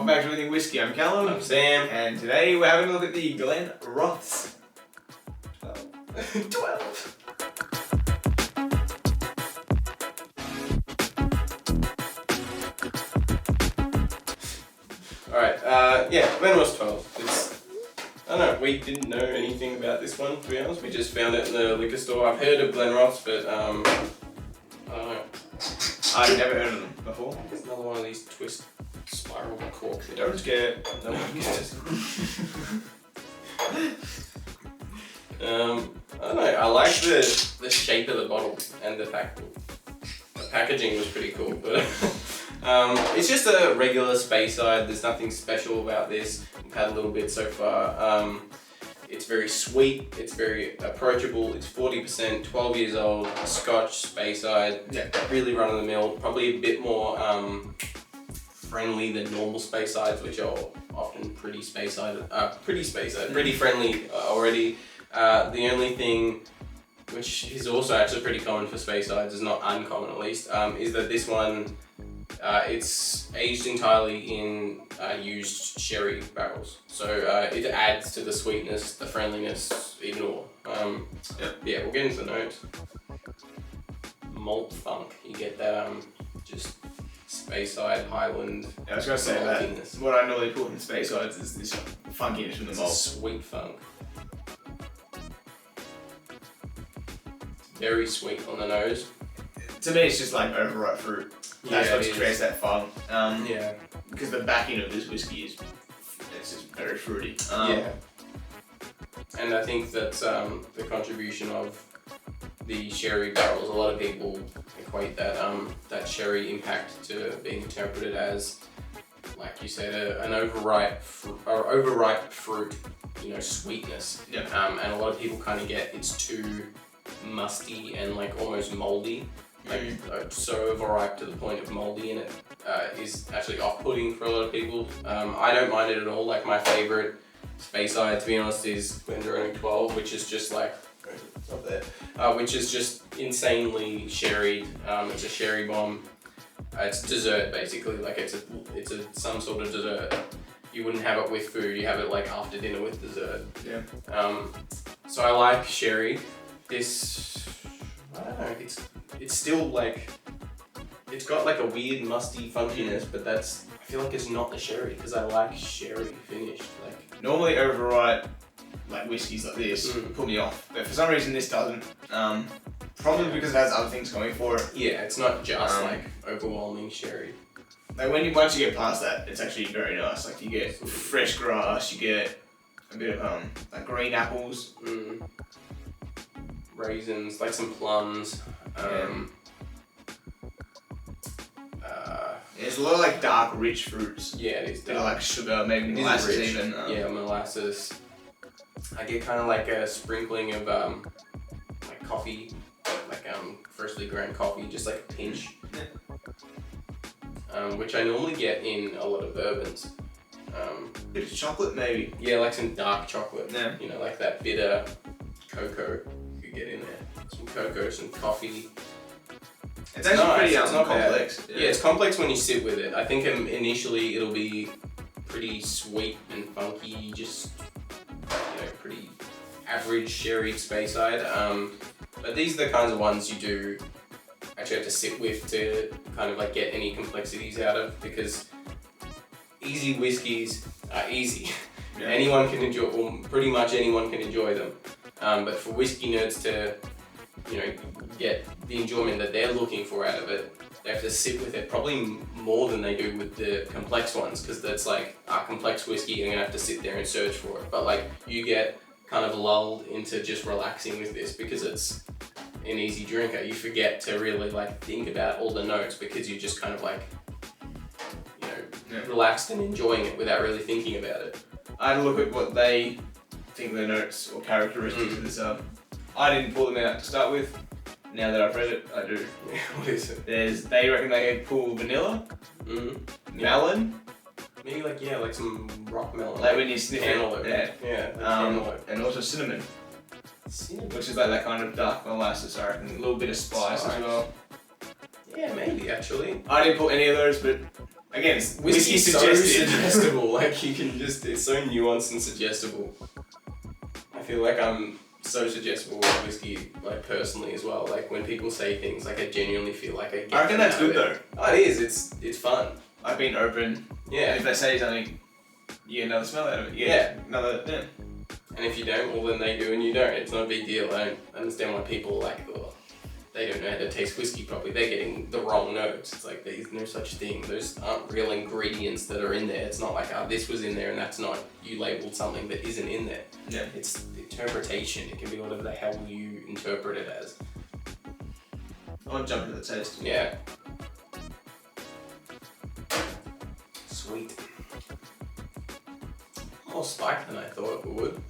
welcome back to Everything Whiskey. I'm Callum. I'm Sam. And today we're having a look at the Glenrothes. 12. Alright, Glenrothes 12. I don't know, we didn't know anything about this one, to be honest. We just found it in the liquor store. I've heard of Glenrothes, but I don't know. I've never heard of them before. It's another one of these twist spiral cork. Don't scare. No one cares. I don't know, I like the shape of the bottle and the packaging was pretty cool, but it's just a regular Speyside. There's nothing special about this. We've had a little bit so far. It's very sweet, it's very approachable, it's 40%, 12 years old, Scotch, Speyside, really run of the mill, probably a bit more friendly than normal Speysides, which are often pretty friendly already. The only thing, which is also actually pretty common for Speysides, is not uncommon at least, is that this one, it's aged entirely in used sherry barrels. So it adds to the sweetness, the friendliness, even more. Yeah, we'll get into the notes. Malt funk, you get that just Speyside Highland. I was going to say that what I normally put in Speysides is this funkiness from the malt. Sweet funk. Very sweet on the nose. To me, it's just like overripe fruit. That's what creates that funk. Because the backing of this whiskey is just very fruity. And I think that's the contribution of the sherry barrels. A lot of people equate that sherry impact to being interpreted as, like you said, an overripe fruit, sweetness. And a lot of people kind of get it's too musty and like almost moldy. So overripe to the point of moldy, and it is actually off-putting for a lot of people. I don't mind it at all. Like my favorite Speyside, to be honest, is Glenrothes 12, which is just like up there, which is just insanely sherried. It's a sherry bomb. It's dessert basically. Like it's some sort of dessert. You wouldn't have it with food. You have it like after dinner with dessert. So I like sherry. This, I don't know. It's still like, it's got like a weird musty funkiness, but I feel like it's not the sherry, because I like sherry finished. Like normally overripe like whiskies like this put me off, but for some reason this doesn't. Probably because it has other things going for it. Yeah, it's not just like overwhelming sherry. Like once you get past that, it's actually very nice. Like you get fresh grass, you get a bit of like green apples. Raisins, like some plums. There's a lot of like dark, rich fruits. Yeah, it is dark. Like sugar, maybe molasses even. Molasses. I get kind of like a sprinkling of like coffee, like freshly ground coffee, just like a pinch. Which I normally get in a lot of bourbons. Bit of chocolate maybe. Yeah, like some dark chocolate. Yeah. Like that bitter cocoa you could get in there. Some cocoa, some coffee. It's actually pretty complex. Yeah, it's complex when you sit with it. I think initially it'll be pretty sweet and funky, just pretty average sherry Speyside. But these are the kinds of ones you do actually have to sit with to kind of like get any complexities out of, because easy whiskies are easy. Yeah. Anyone can enjoy, or pretty much anyone can enjoy them. But for whiskey nerds to get the enjoyment that they're looking for out of it, they have to sit with it probably more than they do with the complex ones, because that's like a complex whiskey, you're gonna have to sit there and search for it. But like you get kind of lulled into just relaxing with this because it's an easy drinker. You forget to really like think about all the notes because you're just kind of like relaxed and enjoying it without really thinking about it. I had a look at what they think the notes or characteristics of this are. I didn't pull them out to start with. Now that I've read it, I do. What is it? They reckon they pull vanilla, melon, maybe like some rock melon. like when you sniff cantaloupe. it. Cantaloupe. And also cinnamon, which is like that kind of dark molasses. I reckon a little bit of spice as well. Yeah, maybe actually. I didn't pull any of those, but Again, whiskey's so suggested. suggestible. Like you can just, it's so nuanced and suggestible. I feel like I'm so suggestible with whiskey, like personally as well. Like when people say things, like I genuinely feel like I get. I reckon that's good though. Oh, it is. It's fun. I've been open. Yeah. And if they say something, you get another smell out of it. Another. Yeah. And if you don't, well then they do and you don't. It's not a big deal. I don't understand why people like, oh, they don't know how to taste whiskey properly. They're getting the wrong notes. It's like there's no such thing. Those aren't real ingredients that are in there. It's not like, oh, this was in there and that's not. You labeled something that isn't in there. Yeah. It's interpretation. It can be whatever the hell you interpret it as. I want to jump into the taste. Yeah. Sweet. More spike than I thought it would.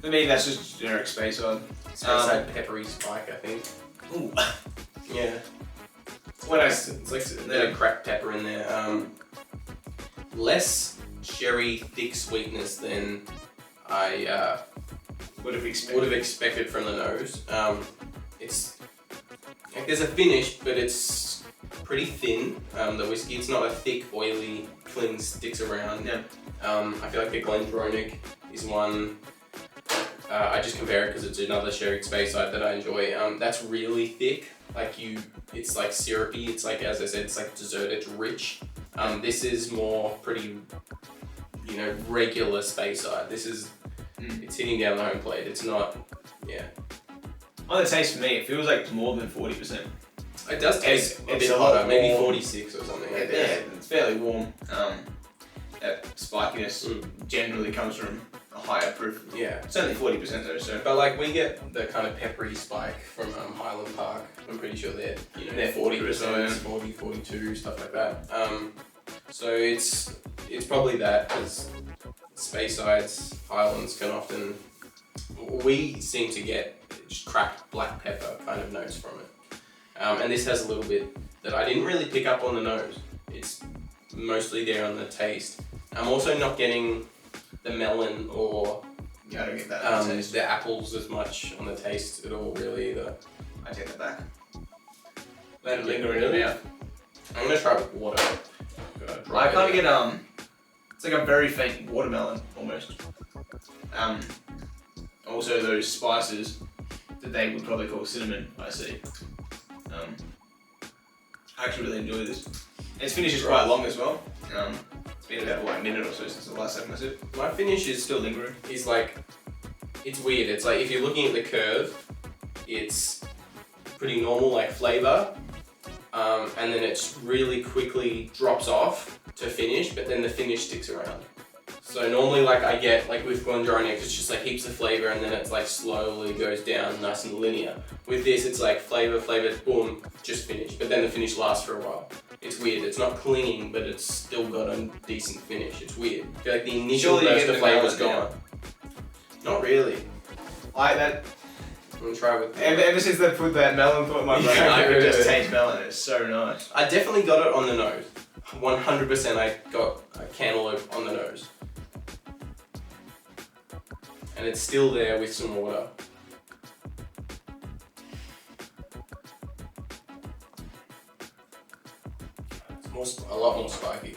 For me, that's just generic Speyside. Speyside peppery spike, I think. Ooh. Yeah. What It's like a bit of cracked pepper in there. Less sherry thick sweetness than I would have expected from the nose. It's like there's a finish, but it's pretty thin. The whiskey, it's not a thick, oily cling sticks around. Yeah. I feel like the Glenrothes is one. I just compare it because it's another sherry Speyside that I enjoy. That's really thick. It's like syrupy. It's like, as I said, it's like dessert. It's rich. This is more pretty, regular Speyside. This is, it's hitting down the home plate. It's not, yeah. On the taste for me, it feels like more than 40%. It does taste a it's bit a lot hotter, maybe more, 46 or something like yeah, that. it's fairly warm. That spikiness generally comes from a higher proof. Yeah. It's only 40% though, so. But like we get the kind of peppery spike from Highland Park. I'm pretty sure they're, they're 40%, 40, 42, stuff like that. So it's probably that, because Speysides, Highlands can often, we seem to get just cracked black pepper kind of notes from it. And this has a little bit that I didn't really pick up on the nose. It's mostly there on the taste. I'm also not getting the melon or I don't get that on the taste. the apples as much on the taste at all, really, either. I take that back. Let it linger in your mouth. I'm gonna try with water. I kind of get it's like a very faint watermelon almost. Also those spices that they would probably call cinnamon. I see. I actually really enjoy this. And its finish is quite long as well. It's been about a minute or so since the last time I sipped. My finish is Still lingering. Is like, it's weird. It's like if you're looking at the curve, it's pretty normal like flavor, and then it really quickly drops off to finish, but then the finish sticks around. So normally like I get, like with Glenrothes, it's just like heaps of flavor and then it's like slowly goes down nice and linear. With this it's like flavor, boom, just finish, but then the finish lasts for a while. It's weird, it's not clinging, but it's still got a decent finish. It's weird. I feel like the initial burst of flavor's gone. Not really. That. I'm gonna try with Ever since they put that melon thought in my brain, I could just taste melon. It's so nice. I definitely got it on the nose. 100% I got a cantaloupe on the nose. And it's still there with some water. It's a lot more spiky.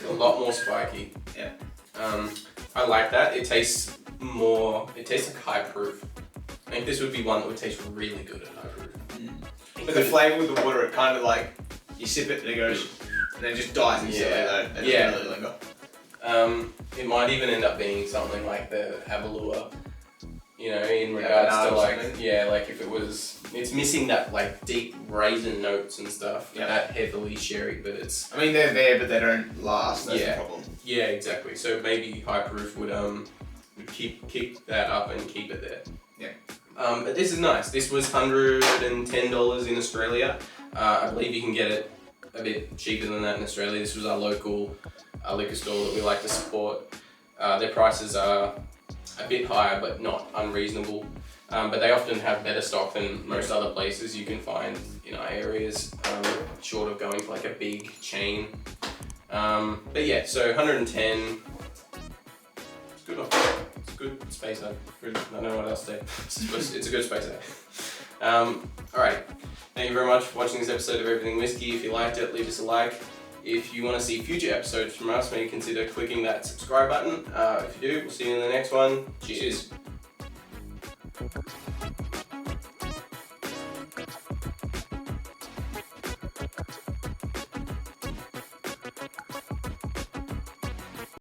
A lot more spiky. Yeah. I like that. It tastes like high proof. I think this would be one that would taste really good at high proof. But the flavour with the water, it kind of like, you sip it and it goes, and then it just dies instantly though. It doesn't really linger. It might even end up being something like the Avalua, in regards to like, like if it was, it's missing that like deep raisin notes and stuff, that heavily sherry, but it's... I mean, they're there, but they don't last, that's the problem. Yeah, exactly. So maybe high proof would kick that up and keep it there. Yeah. But this is nice. This was $110 in Australia. I believe you can get it a bit cheaper than that in Australia. This was our local liquor store that we like to support. Their prices are a bit higher, but not unreasonable. But they often have better stock than most other places you can find in our areas, short of going for like a big chain. But yeah, so 110. It's good. It's a good space. I don't know what else to say. It's a good space. All right. Thank you very much for watching this episode of Everything Whiskey. If you liked it, leave us a like. If you want to see future episodes from us, maybe consider clicking that subscribe button. If you do, we'll see you in the next one. Cheers.